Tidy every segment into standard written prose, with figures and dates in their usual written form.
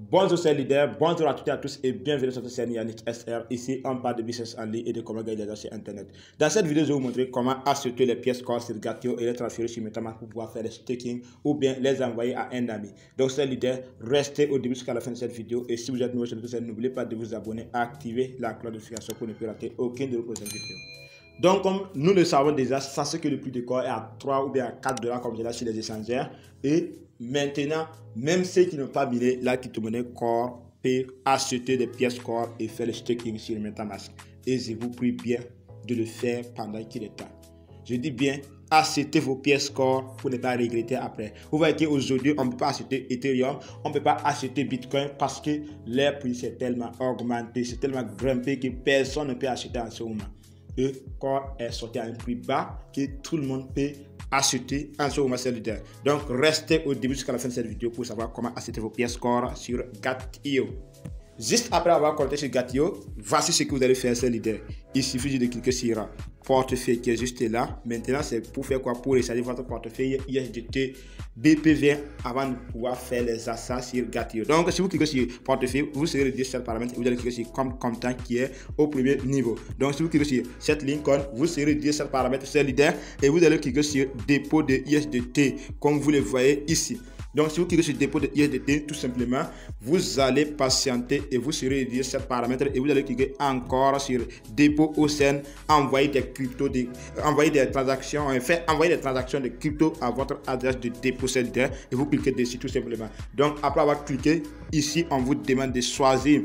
Bonjour chers leaders, bonjour à toutes et à tous et bienvenue sur cette chaîne Yannick SR. Ici on parle de business en ligne et de comment gagner de l'argent sur internet. Dans cette vidéo je vais vous montrer comment acheter les pièces corps sur Gatio et les transférer sur Metamask pour pouvoir faire des staking ou bien les envoyer à un ami. Donc chers leaders, restez au début jusqu'à la fin de cette vidéo et si vous êtes nouveau sur cette chaîne, n'oubliez pas de vous abonner, activer la cloche de notification pour ne plus rater aucune de vos prochaines vidéos. Donc, comme nous le savons déjà, sachez que le prix de corps est à 3 ou bien à 4 dollars comme je l'ai sur les échangeurs. Et maintenant, même ceux qui n'ont pas mis la crypto-monnaie corps peuvent acheter des pièces corps et faire le staking sur Metamask. Et je vous prie bien de le faire pendant qu'il est temps. Je dis bien, achetez vos pièces corps pour ne pas regretter après. Vous voyez qu'aujourd'hui, on ne peut pas acheter Ethereum, on ne peut pas acheter Bitcoin parce que leur prix s'est tellement augmenté, c'est tellement grimpé que personne ne peut acheter en ce moment. Le corps est sorti à un prix bas que tout le monde peut acheter en ce moment c'est leader. Donc restez au début jusqu'à la fin de cette vidéo pour savoir comment acheter vos pièces corps sur Gatio. Juste après avoir connecté sur Gatio, voici ce que vous allez faire, c'est leader. Il suffit de cliquer sur portefeuille qui est juste là. Maintenant, c'est pour faire quoi? Pour recharger votre portefeuille USDT BP20 avant de pouvoir faire les achats sur Gatio. Donc, si vous cliquez sur portefeuille, vous serez redirigé sur ce paramètre et vous allez cliquer sur compte comptant qui est au premier niveau. Donc, si vous cliquez sur cette ligne, vous serez redirigé sur ce paramètre, c'est leader et vous allez cliquer sur dépôt de USDT comme vous le voyez ici. Donc, si vous cliquez sur dépôt de USDT, tout simplement, vous allez patienter et vous serez redirigé sur ce paramètre et vous allez cliquer encore sur dépôt au sein, envoyer des cryptos, envoyer des transactions, envoyer des transactions de crypto à votre adresse de dépôt solidaire et vous cliquez dessus tout simplement. Donc, après avoir cliqué, ici, on vous demande de choisir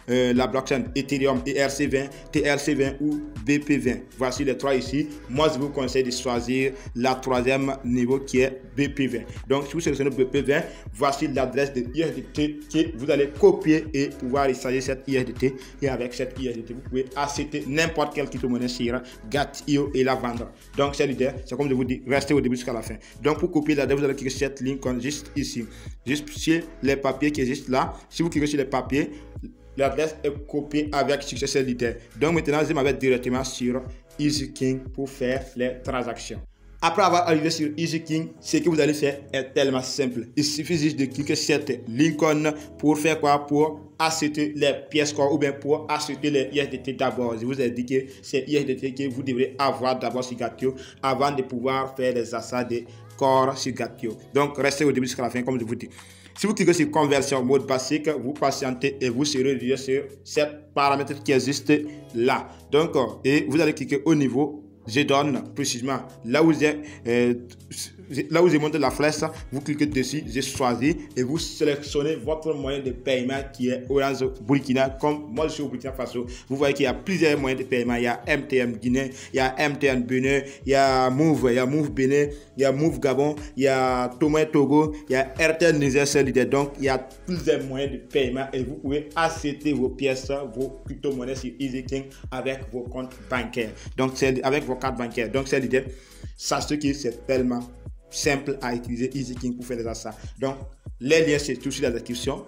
la blockchain Ethereum, ERC20, TRC20 ou BP20. Voici les trois ici. Moi, je vous conseille de choisir la troisième niveau qui est BP20. Donc, si vous sélectionnez BP20, voici l'adresse de USDT que vous allez copier et pouvoir recharger cette USDT. Et avec cette USDT, vous pouvez acheter n'importe quelle crypto-monnaie sur Gatio et la vendre. Donc, c'est l'idée. C'est comme je vous dis, restez au début jusqu'à la fin. Donc, pour copier l'adresse, vous allez cliquer sur cette ligne juste ici. Juste sur les papiers qui existent là. Si vous cliquez sur les papiers, l'adresse est copiée avec succès sur l'idée. Donc maintenant, je m'avais directement sur EasyKing pour faire les transactions. Après avoir arrivé sur EasyKing, ce que vous allez faire est tellement simple. Il suffit juste de cliquer sur cette Lincoln pour faire quoi? Pour acheter les pièces corps ou bien pour acheter les USDT d'abord. Je vous ai dit que c'est USDT que vous devrez avoir d'abord sur Gatio avant de pouvoir faire les achats de corps sur Gatio. Donc restez au début jusqu'à la fin comme je vous dis. Si vous cliquez sur conversion mode basique, vous patientez et vous serez redirigé sur cette paramètre qui existe là. Donc, et vous allez cliquer au niveau. Je donne précisément là où j'ai monté la flèche, vous cliquez dessus, j'ai choisi et vous sélectionnez votre moyen de paiement qui est Orange Burkina. Comme moi je suis au Burkina Faso, vous voyez qu'il y a plusieurs moyens de paiement. Il y a MTN Guinée, il y a MTN Bénin, il y a Move Bénin, il y a Move Gabon, il y a Tomé Togo, il y a RTL Niger Solidaire. Donc il y a plusieurs moyens de paiement et vous pouvez acheter vos pièces, vos crypto-monnaies sur EasyKing avec vos comptes bancaires. Donc c'est avec vos cartes bancaires. Donc c'est l'idée. Sachez que c'est tellement simple à utiliser EasyKing pour faire des achats. Donc les liens c'est tout sur la description.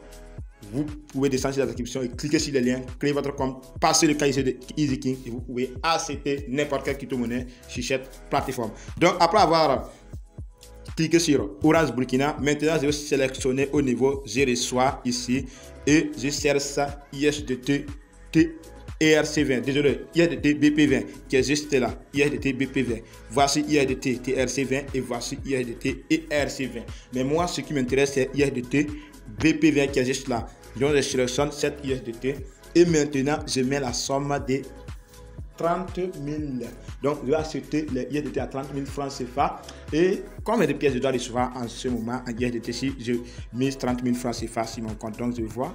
Vous pouvez descendre sur la description et cliquer sur les liens, créer votre compte, passer le casier de EasyKing et vous pouvez acheter n'importe quelle crypto-monnaie sur cette plateforme. Donc après avoir cliqué sur Orange Burkina, maintenant je vais sélectionner au niveau je reçois ici et je cherche ça USDT ERC20, désolé, USDT BP20 qui est juste là, USDT BP20. Voici USDT TRC20 et voici USDT ERC20. Mais moi, ce qui m'intéresse, c'est USDT BP20 qui est juste là. Donc, je sélectionne cette USDT et maintenant, je mets la somme de 30 000. Donc, je vais acheter les USDT à 30 000 francs CFA. Et combien de pièces je dois recevoir en ce moment en USDT si je mets 30 000 francs CFA sur mon compte? Donc, je vois.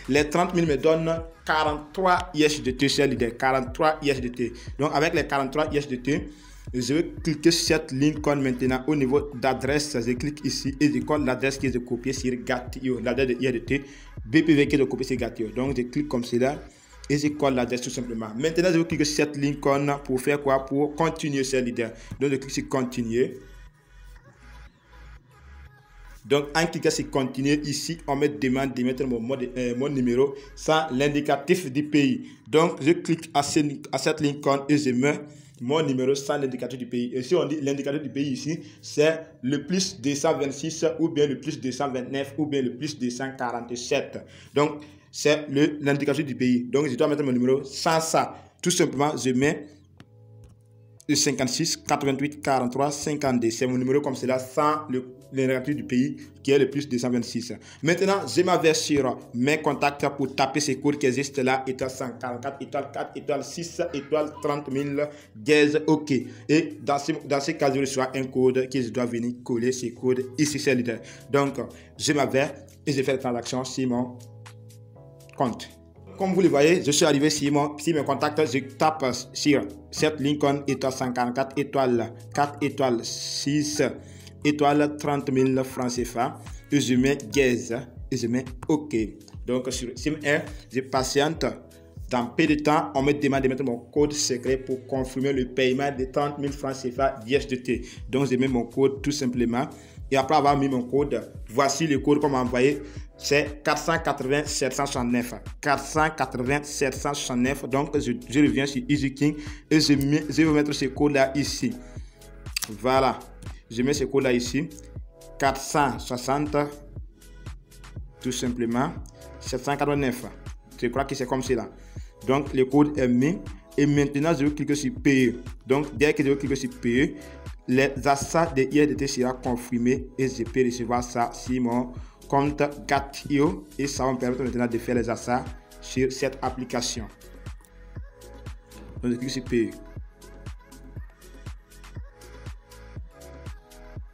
Les 30 000 me donnent 43 USDT, c'est l'idée, 43 USDT. Donc, avec les 43 USDT, je vais cliquer sur cette ligne maintenant au niveau d'adresse. Je clique ici et je colle l'adresse que j'ai copiée sur Gatio, l'adresse de USDT BPV que j'ai copiée sur Gatio. Donc, je clique comme cela et je colle l'adresse tout simplement. Maintenant, je vais cliquer sur cette ligne pour faire quoi? Pour continuer, c'est l'idée. Donc, je clique sur continuer. Donc, en cliquant sur continuer, ici, on me demande de mettre mon numéro sans l'indicatif du pays. Donc, je clique à cette ligne et je mets mon numéro sans l'indicateur du pays. Et si on dit l'indicateur du pays ici, c'est le plus 226 ou bien le plus 229 ou bien le plus 247. Donc, c'est l'indicateur du pays. Donc, je dois mettre mon numéro sans ça. Tout simplement, je mets le 56 88 43 52. C'est mon numéro comme cela sans l'indicateur du pays qui est le plus 226. Maintenant, je m'avais sur mes contacts pour taper ces codes qui existent là. Étoile 144, étoile 4, étoile 6, étoile 30 000, dièse, OK. Et dans ce cas, je reçois un code que je dois venir coller ces codes ici, c'est l'idée. Donc, je m'avais et j'ai fait la transaction sur mon compte. Comme vous le voyez, je suis arrivé sur mes contacts, je tape sur cette Lincoln étoile 144, étoile 4, étoile 6, étoile 30 000 francs CFA, et je mets dièse et je mets OK. Donc sur SIM1, je patiente. Dans peu de temps, on me demande de mettre mon code secret pour confirmer le paiement de 30 000 francs CFA d'ISDT. Donc je mets mon code tout simplement. Et après avoir mis mon code, voici le code qu'on m'a envoyé. C'est 480 769. 480 769. Donc, je reviens sur EasyKing et je vais mettre ce code-là ici. Voilà. Je mets ce code-là ici. 460. Tout simplement. 789. Je crois que c'est comme cela. Donc, le code est mis. Et maintenant, je vais cliquer sur payer. Donc, dès que je vais cliquer sur payer, les achats de ISDT sera confirmé et je peux recevoir ça sur mon compte Gatio et ça va me permettre maintenant de faire les achats sur cette application. Donc, je clique sur payer.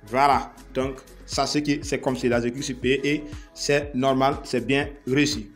Voilà. Donc, ça c'est comme cela. Je clique sur payer et c'est normal, c'est bien réussi.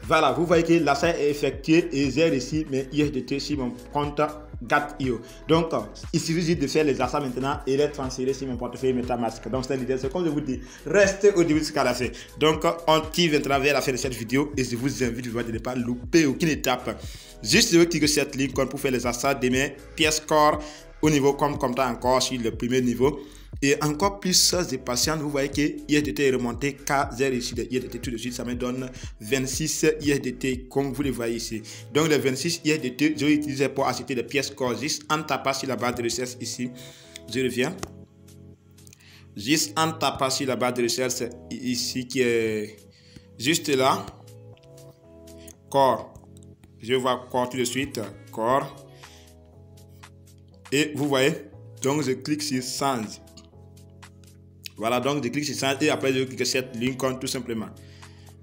Voilà, vous voyez que l'achat est effectué et j'ai reçu mes ISDT sur mon compte Gatio. Donc, il suffit juste de faire les achats maintenant et les transférer sur mon portefeuille MetaMask. Donc, c'est l'idée. C'est comme je vous dis, restez au début de ce cas là. Donc, on tire maintenant vers la fin de cette vidéo et je vous invite de ne pas louper aucune étape. Juste, je vais cliquer sur cette ligne pour faire les achats de mes pièces corps au niveau comme ça encore sur le premier niveau. Et encore plus de patients, vous voyez que ISDT est remonté car j'ai réussi de ISDT tout de suite, ça me donne 26 ISDT comme vous le voyez ici. Donc les 26 ISDT, je vais utiliser pour acheter des pièces corps juste en tapant sur la barre de recherche ici. Je reviens. Juste en tapant sur la barre de recherche ici qui est juste là. Corps. Je vois corps tout de suite. Corps. Et vous voyez, donc je clique sur Sans. Voilà, donc je clique sur Sans et après je clique sur cette Lincoln tout simplement.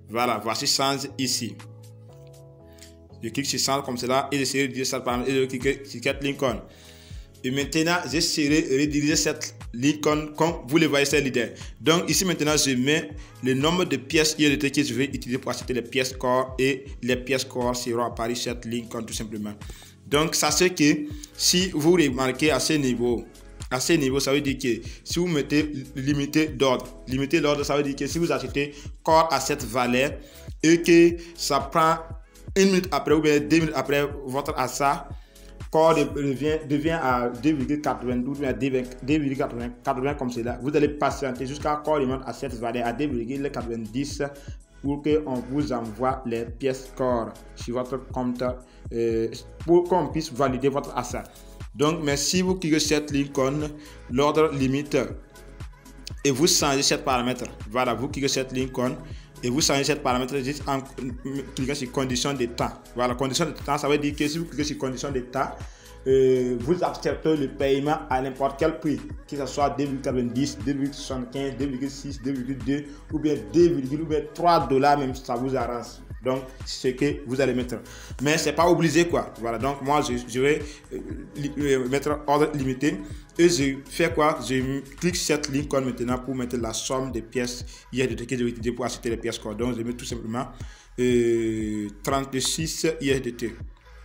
Voilà, voici Sans ici. Je clique sur Sans comme cela et j'essaie de rediriger ça par et je clique sur cette Lincoln. Et maintenant, j'essaierai de rediriger cette Lincoln comme vous le voyez, c'est l'idée. Donc ici maintenant, je mets le nombre de pièces ISDT que je vais utiliser pour acheter les pièces corps et les pièces corps seront apparues sur cette Lincoln tout simplement. Donc sachez que si vous remarquez à ce niveau, ça veut dire que si vous mettez limité d'ordre, ça veut dire que si vous achetez corps à cette valeur et que ça prend 1 minute après ou bien 2 minutes après votre achat, corps devient à 2,92 ou à 2,80 comme cela, vous allez patienter jusqu'à corps remonte à cette valeur à 2,90 pour qu'on vous envoie les pièces corps sur votre compte pour qu'on puisse valider votre achat. Donc, mais si vous cliquez sur cette Lincoln, l'ordre limite et vous changez cet paramètre, voilà, vous cliquez sur cette Lincoln et vous changez cet paramètre juste en cliquant sur condition de temps. Voilà, condition de temps, ça veut dire que si vous cliquez sur condition de temps, vous acceptez le paiement à n'importe quel prix, que ce soit 2,90, 2,75, 2,6, 2,2 ou bien 2,3 $ même si ça vous arrange. Donc, c'est ce que vous allez mettre. Mais ce n'est pas obligé quoi. Voilà, donc moi je vais mettre ordre limité et je fais quoi? Je clique sur cette ligne maintenant pour mettre la somme des pièces ISDT que je vais utiliser pour acheter les pièces corps. Donc, je mets tout simplement 36 ISDT.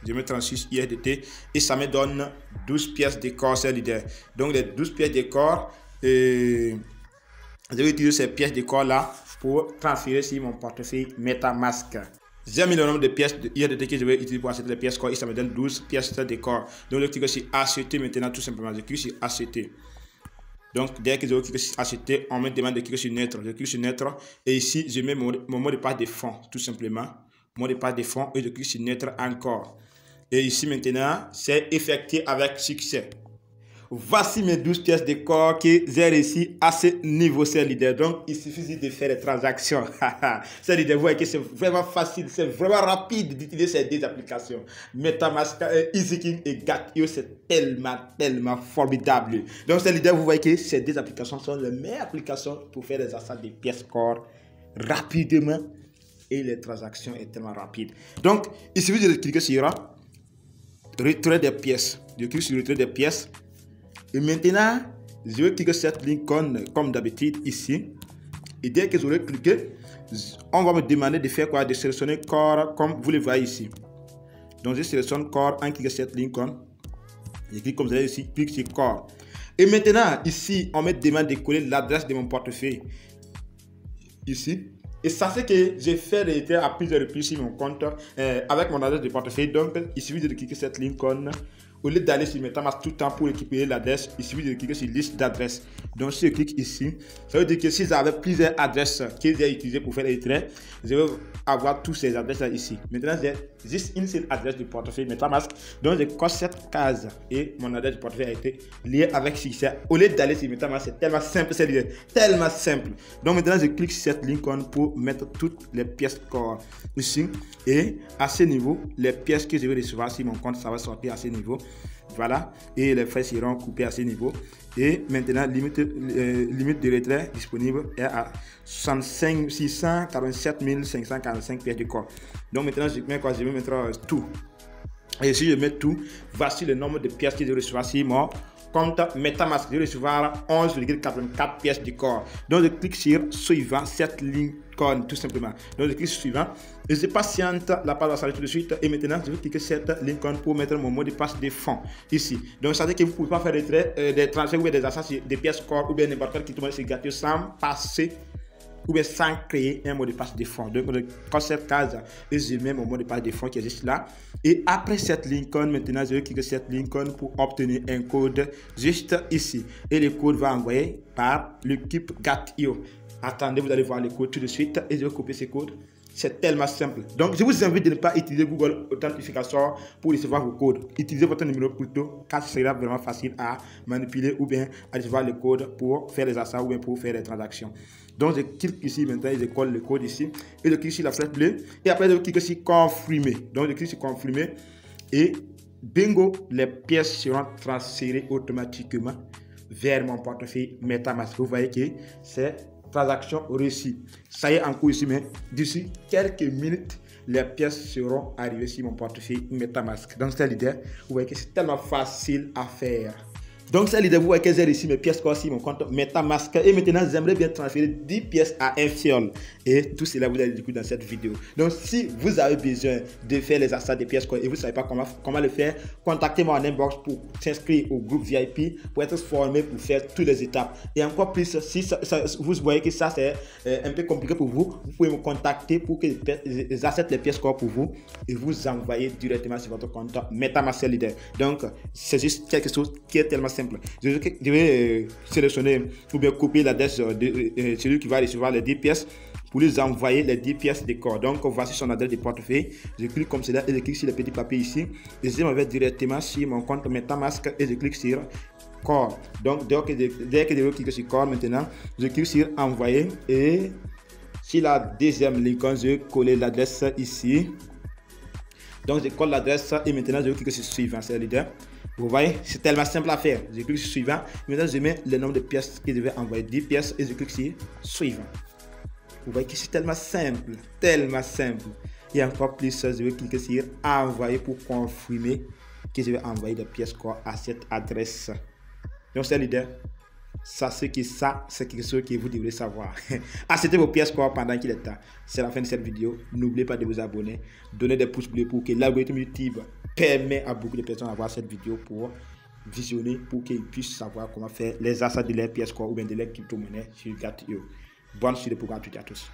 Je mets 36 ISDT et ça me donne 12 pièces de corps, c'est l'idée. Donc, les 12 pièces de corps, je vais utiliser ces pièces de corps là pour transférer sur mon portefeuille MetaMask. J'ai mis le nombre de pièces de ISDT que je vais utiliser pour acheter les pièces corps et ça me donne 12 pièces de corps. Donc, je clique sur acheter maintenant tout simplement. Je clique sur acheter. Donc, dès que je clique sur acheter, on me demande de cliquer sur neutre. Je clique sur neutre et ici, je mets mon mot de passe de fonds tout simplement. Mot de passe de fonds et je clique sur neutre encore. Et ici maintenant, c'est effectué avec succès. Voici mes 12 pièces de corps que j'ai réussi à ce niveau, c'est leader. Donc, il suffit de faire les transactions. C'est leader, vous voyez que c'est vraiment facile, c'est vraiment rapide d'utiliser ces deux applications. MetaMask, EasyKing et Gat.io, c'est tellement formidable. Donc, c'est leader, vous voyez que ces deux applications sont les meilleures applications pour faire les achats de pièces corps rapidement. Et les transactions sont tellement rapides. Donc, il suffit de cliquer sur retrait des pièces. Je clique sur retrait des pièces. Et maintenant, je vais cliquer sur cette ligne comme d'habitude ici. Et dès que j'aurai cliqué, on va me demander de faire quoi? De sélectionner corps comme vous le voyez ici. Donc je sélectionne corps en cliquant sur cette ligne. Je clique comme vous avez ici, clique sur corps. Et maintenant, ici, on me demande de coller l'adresse de mon portefeuille. Ici. Et sachez que j'ai fait des retraits à plusieurs reprises sur mon compte avec mon adresse de portefeuille. Donc, il suffit de cliquer sur cette ligne. Au lieu d'aller sur MetaMask tout le temps pour récupérer l'adresse, il suffit de cliquer sur liste d'adresses. Donc, si je clique ici, ça veut dire que si j'avais plusieurs adresses que j'ai utilisées pour faire les traits, je vais avoir toutes ces adresses là ici. Maintenant, j'ai juste une seule adresse du portefeuille MetaMask. Donc, je coche cette case et mon adresse du portefeuille a été liée avec succès. Au lieu d'aller sur MetaMask, c'est tellement simple, c'est tellement simple. Donc, maintenant, je clique sur cette ligne pour mettre toutes les pièces corps ici. Et à ce niveau, les pièces que je vais recevoir sur mon compte, ça va sortir à ce niveau. Voilà, et les frais seront coupés à ce niveau. Et maintenant, limite de retrait disponible est à 647 545 pièces de corps. Donc maintenant, je mets quoi? Je vais mettre tout. Et si je mets tout, voici le nombre de pièces que je reçois sur mon compte MetaMask. Je vais recevoir 11,84 pièces de corps. Donc je clique sur suivant, cette ligne tout simplement. Donc je clique sur suivant et je patiente, la page va s'arrêter tout de suite. Et maintenant je vais cliquer sur cette ligne pour mettre mon mot de passe de fonds ici. Donc ça veut dire que vous ne pouvez pas faire des transferts ou des achats des pièces corps ou bien n'importe quel qui tombe sur Gat.io sans passer ou bien sans créer un mot de passe de fonds. Donc, quand cette case, je mets mon mot de passe de fonds qui est juste là. Et après cette ligne, maintenant, je vais cliquer sur cette ligne pour obtenir un code juste ici. Et le code va envoyer par l'équipe Gat.io. Attendez, vous allez voir le code tout de suite et je vais copier ce code. C'est tellement simple. Donc, je vous invite de ne pas utiliser Google Authentification pour recevoir vos codes. Utilisez votre numéro plutôt, car ce sera vraiment facile à manipuler ou bien à recevoir le code pour faire les achats ou bien pour faire les transactions. Donc, je clique ici maintenant et je colle le code ici. Et je clique sur la flèche bleue. Et après, je clique sur confirmer. Donc, je clique sur confirmer. Et bingo, les pièces seront transférées automatiquement vers mon portefeuille MetaMask. Vous voyez que c'est transaction réussie. Ça y est en cours ici, mais d'ici quelques minutes, les pièces seront arrivées sur mon portefeuille MetaMask. Donc, c'est l'idée. Vous voyez que c'est tellement facile à faire. Donc, c'est l'idée. Vous voyez que j'ai réussi mes pièces sur mon compte MetaMask. Et maintenant, j'aimerais bien transférer 10 pièces à un fiole. Et tout cela, vous allez découvrir dans cette vidéo. Donc, si vous avez besoin de faire les achats des pièces et vous ne savez pas comment le faire, contactez-moi en inbox pour s'inscrire au groupe VIP, pour être formé, pour faire toutes les étapes. Et encore plus, si vous voyez que ça, c'est un peu compliqué pour vous, vous pouvez me contacter pour que j'achète les pièces pour vous et vous envoyer directement sur votre compte MetaMask Leader. Donc, c'est juste quelque chose qui est tellement simple. Je vais sélectionner ou bien copier l'adresse de celui qui va recevoir les 10 pièces pour les envoyer les 10 pièces de corps. Donc, voici son adresse de portefeuille. Je clique comme cela et je clique sur le petit papier ici. Et je vais directement sur mon compte MetaMask et je clique sur corps. Donc, dès que je vais cliquer sur corps maintenant, je clique sur envoyer et sur la deuxième ligne, je vais coller l'adresse ici. Donc, je colle l'adresse et maintenant, je vais cliquer sur suivant. C'est l'idée. Vous voyez, c'est tellement simple à faire. Je clique sur suivant. Maintenant, je mets le nombre de pièces que je vais envoyer, 10 pièces, et je clique sur suivant. Vous voyez que c'est tellement simple, tellement simple. Et encore plus, je vais cliquer sur envoyer pour confirmer que je vais envoyer des pièces corps à cette adresse. Donc, c'est l'idée. Sachez que ça, c'est quelque chose que vous devrez savoir. Achetez vos pièces corps pendant qu'il est temps. C'est la fin de cette vidéo. N'oubliez pas de vous abonner. Donnez des pouces bleus pour que l'algorithme YouTube permet à beaucoup de personnes d'avoir cette vidéo pour visionner, pour qu'ils puissent savoir comment faire les achats de leurs pièces corps ou bien de leurs crypto-monnaies sur Gat.io. Bonne suite de programme à tous.